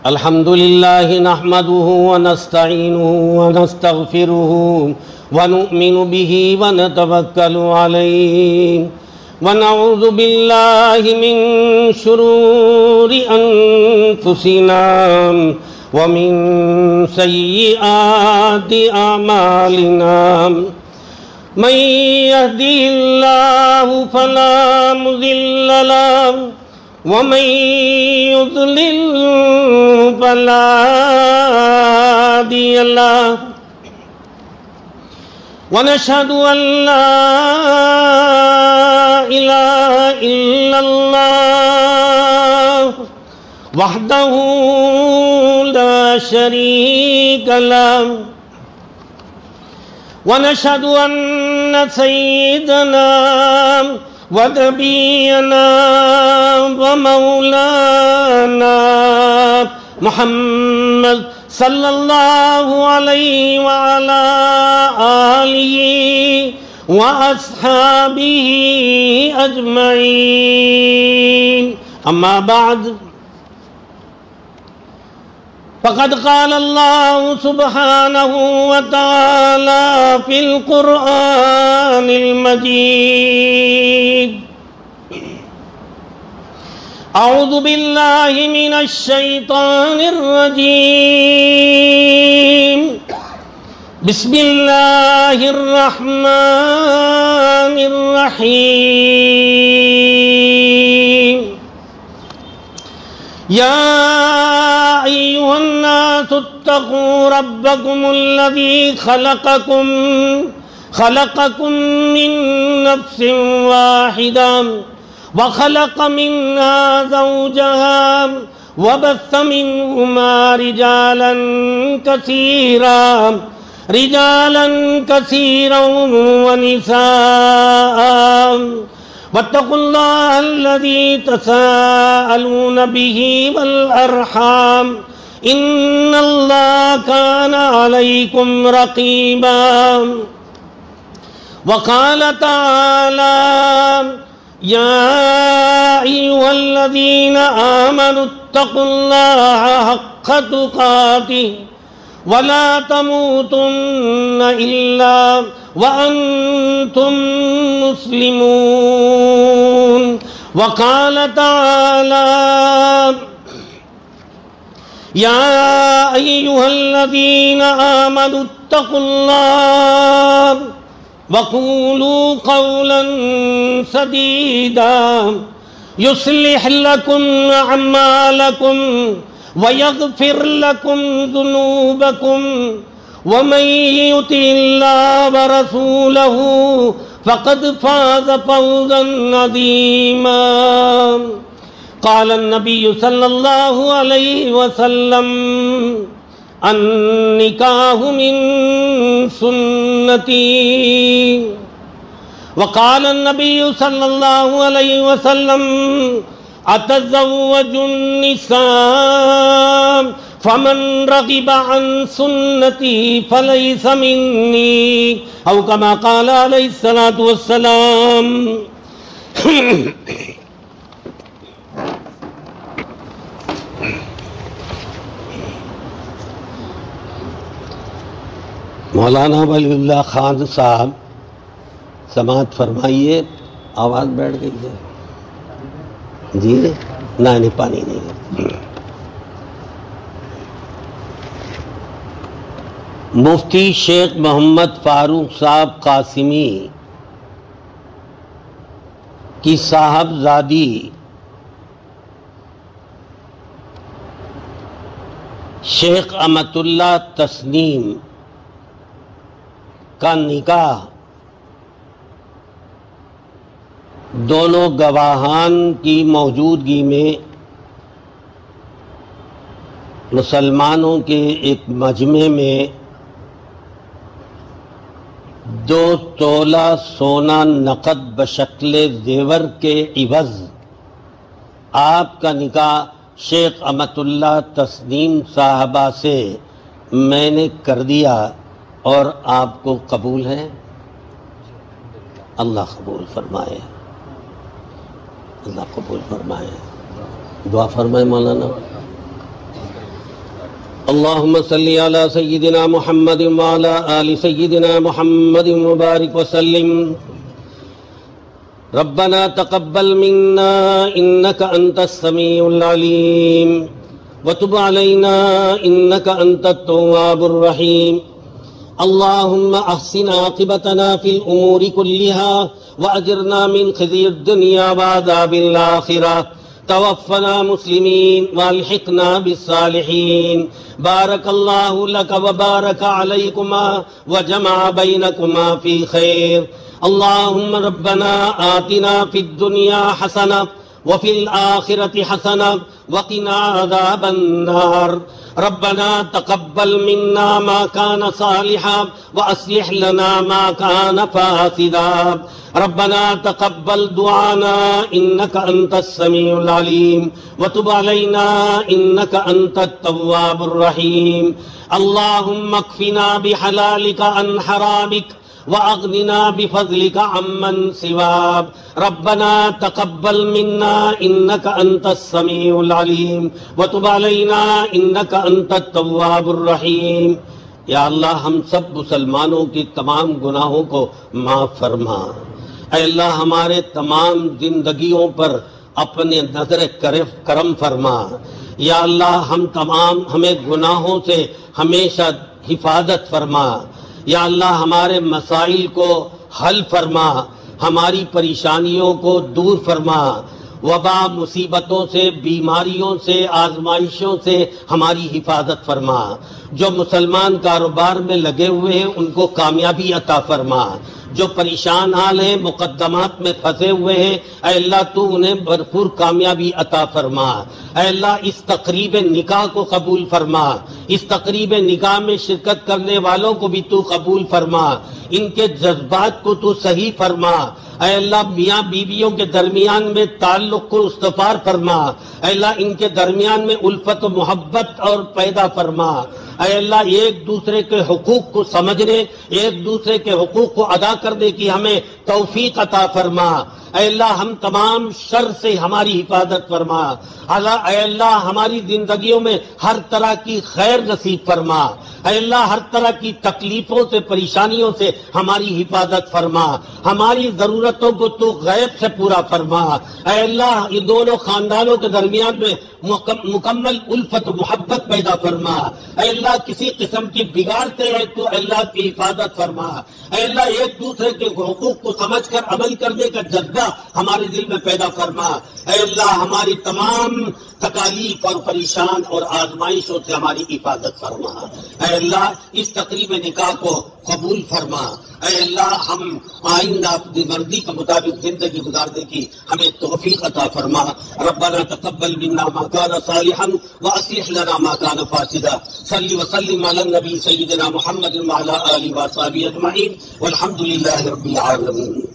الحمد لله نحمده ونستعينه ونستغفره ونؤمن به ونتوكل عليه ونعوذ بالله من شرور أنفسنا ومن سيئات أعمالنا من يهده الله فلا مضل له ومن يضلل فلا هادي له ونشهد أن لا إله إلا الله وحده لا شريك له ونشهد أن سيدنا ونبينا ومولانا محمد صلى الله عليه وعلى آله وأصحابه أجمعين أما بعد فقد قال الله سبحانه وتعالى في القرآن المجيد أعوذ بالله من الشيطان الرجيم بسم الله الرحمن الرحيم يا أيها الناس اتقوا ربكم الذي خلقكم من نفس واحدة وخلق منها زوجها وبث منهما رجالا كثيرا ونساء واتقوا الله الذي تساءلون به والأرحام إن الله كان عليكم رقيبا وقال تعالى يا أيها الذين آمنوا اتقوا الله حق تقاته ولا تموتن إلا وأنتم مسلمون وقال تعالى يا أيها الذين آمنوا اتقوا الله وقولوا قولا سديدا يصلح لكم أعمالكم ويغفر لكم ذنوبكم ومن يطع الله ورسوله فقد فاز فوزا عظيما قال النبي صلى الله عليه وسلم النکاح من سنتی وقال النبي صلى الله عليه وسلم اتزوج النساء فمن رغب عن سنتی فليس مني او كما قال عليه الصلاة والسلام مولانا ولی اللہ خان صاحب سماعت فرمائیے. آواز بیٹھ گئی ہے جی. نہیں پانی نہیں. مفتی شیخ محمد فاروق صاحب قاسمی کی صاحبزادی شیخ امت اللہ تسنیم کا نکاح دونوں گواہان کی موجودگی میں مسلمانوں کے ایک مجمع میں 2 تولہ سونا نقد بشکل زیور کے عوض آپ کا نکاح شیخ امت اللہ تسنیم صاحبہ سے میں نے کر دیا اور آپ کو قبول ہے؟ اللہ قبول فرمائے. اللہ قبول فرمائے. دعا فرمائے مولانا. اللهم صل على سيدنا محمد وعلى آل سيدنا محمد وبارك وسلم. ربنا تقبل منا إنك أنت السميع العليم وتب علينا إنك أنت التواب الرحيم. اللهم أحسن عاقبتنا في الأمور كلها وأجرنا من خزي الدنيا وعذاب الآخرة. توفنا مسلمين والحقنا بالصالحين. بارك الله لك وبارك عليكما وجمع بينكما في خير. اللهم ربنا آتنا في الدنيا حسنة وفي الآخرة حسنة وقنا عذاب النار. ربنا تقبل منا ما كان صالحا وأصلح لنا ما كان فاسدا. ربنا تقبل دعانا إنك أنت السميع العليم وتب علينا إنك أنت التواب الرحيم. اللهم اكفنا بحلالك عن حرامك وأغننا بفضلك عمن سواك. ربنا تقبل منا إنك أنت السميع العليم وتب علينا إنك أنت التواب الرحيم. یا اللہ ہم سب مسلمانوں کی تمام گناہوں کو معاف فرما. اے اللہ ہمارے تمام زندگیوں پر اپنے نظر کرم فرما. یا اللہ ہمیں گناہوں سے ہمیشہ حفاظت فرما. یا اللہ ہمارے مسائل کو حل فرما، ہماری پریشانیوں کو دور فرما. وبا مصیبتوں سے، بیماریوں سے، آزمائشوں سے ہماری حفاظت فرما. جو مسلمان کاروبار میں لگے ہوئے ہیں ان کو کامیابی عطا فرما. جو پریشان حال ہیں، مقدمات میں پھنسے ہوئے ہیں، اے اللہ تو انہیں بھرپور کامیابی عطا فرما. اے اللہ اس تقریب نکاح کو قبول فرما. اس تقریب نکاح میں شرکت کرنے والوں کو بھی تو قبول فرما. ان کے جذبات کو تو صحیح فرما. اے اللہ میاں بیویوں کے درمیان میں تعلق کو استوار فرما. اے اللہ ان کے درمیان میں الفت و محبت اور پیدا فرما. اے اللہ ایک دوسرے کے حقوق کو سمجھنے، ایک دوسرے کے حقوق کو ادا کرنے کی ہمیں توفیق عطا فرما. اے اللہ ہم تمام شر سے ہماری حفاظت فرما. اے اللہ ہماری زندگیوں میں ہر طرح کی خیر نصیب فرما. اے اللہ ہر طرح کی تکلیفوں سے، پریشانیوں سے ہماری حفاظت فرما. ہماری ضرورتوں کو تو غیب سے پورا فرما. اے اللہ ان دونوں خاندانوں کے درمیان میں مکمل الفت محبت پیدا فرما. اے اللہ کسی قسم کی بگاڑتے ہیں تو اللہ کی حفاظت فرما. اے اللہ ایک دوسرے کے حقوق کو سمجھ کر عمل کرنے کا جذبہ ہمارے دل میں پیدا فرما. اے اللہ ہماری تمام تکالیف اور پریشان اور آزمائشوں سے ہماری حفاظت فرما. اے اللہ اس تقریب نکاح کو قبول فرما. اے اللہ ہم آئندہ اپنی مرضی کے مطابق زندگی گزارنے کی ہمیں توفیق عطا فرما. ربنا تقبل منا ما كان صالحا واصلح لنا ما كان فاسدا. صل وسلم على النبي سيدنا محمد وعلى آله وصحبه اجمعين والحمد لله رب العالمين.